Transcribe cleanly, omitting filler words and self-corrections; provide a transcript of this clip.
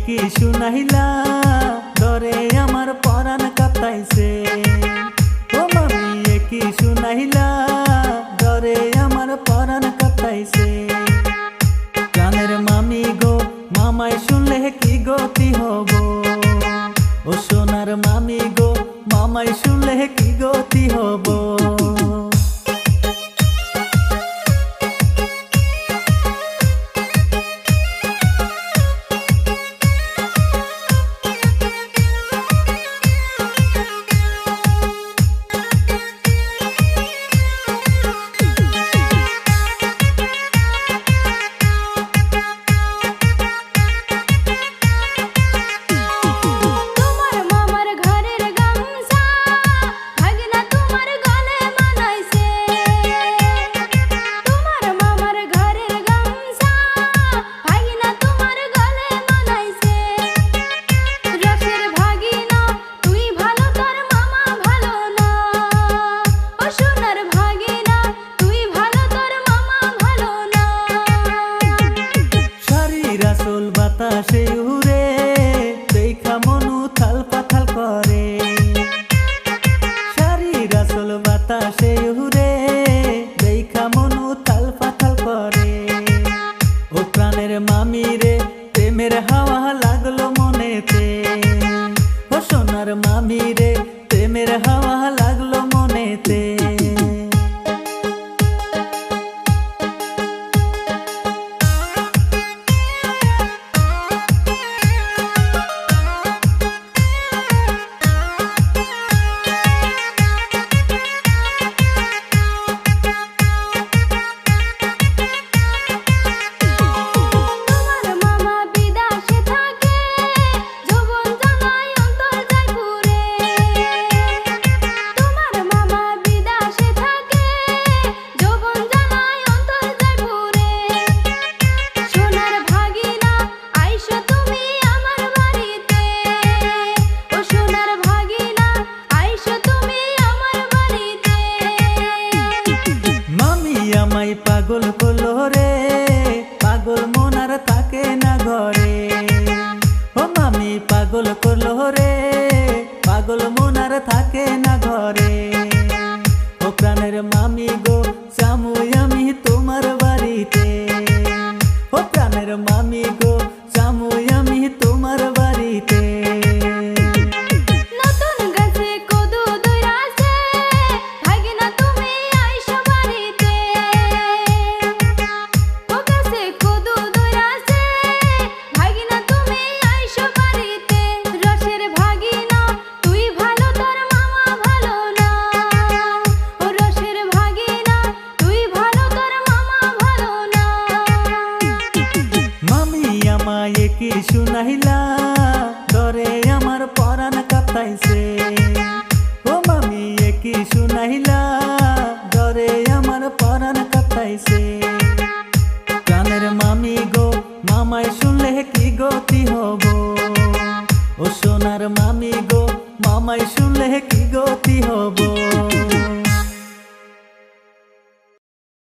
কি শুনাইলা ধরে আমার পরাণ কাঁপাইছে। ও মামি কি শুনাইলা ধরে আমার পরাণ কাঁপাইছে। প্রাণের মামি গো মামাই শুনলে কি গতি হব। ও সোনার মামি গো মামাই শুনলে কি গতি হব। বাতাসে উড়ে দেখা মনু থাল পাথাল করে। শাড়ির আসল বাতাসে উড়ে দেখা মনু থাল পাথাল করে। ও প্রাণের মামি রে প্রেমের হাওয়া লাগলো মনেতে। ও সোনার মামি রে প্রেমের হাওয়া লাগলো মনেতে। পাগল করলো রে পাগল মন আর থাকে না ঘরে। ও মামি পাগল করলো রে পাগল মন আর থাকে না ঘরে। ও প্রাণের মামি গো জামুই আমি তোমার বাড়িতে। ও প্রাণের মামি গো জামুই আমি তোমার বাড়িতে। কি শুনাইলা ধরে আমার পরাণ কাঁপাইছে। ও মামি কি শুনাইলা ধরে আমার পরাণ কাঁপাইছে। প্রাণের মামি গো মামাই শুনলে কি গতি হব। ও সোনার মামি গো মামাই শুনলে কি গতি হব।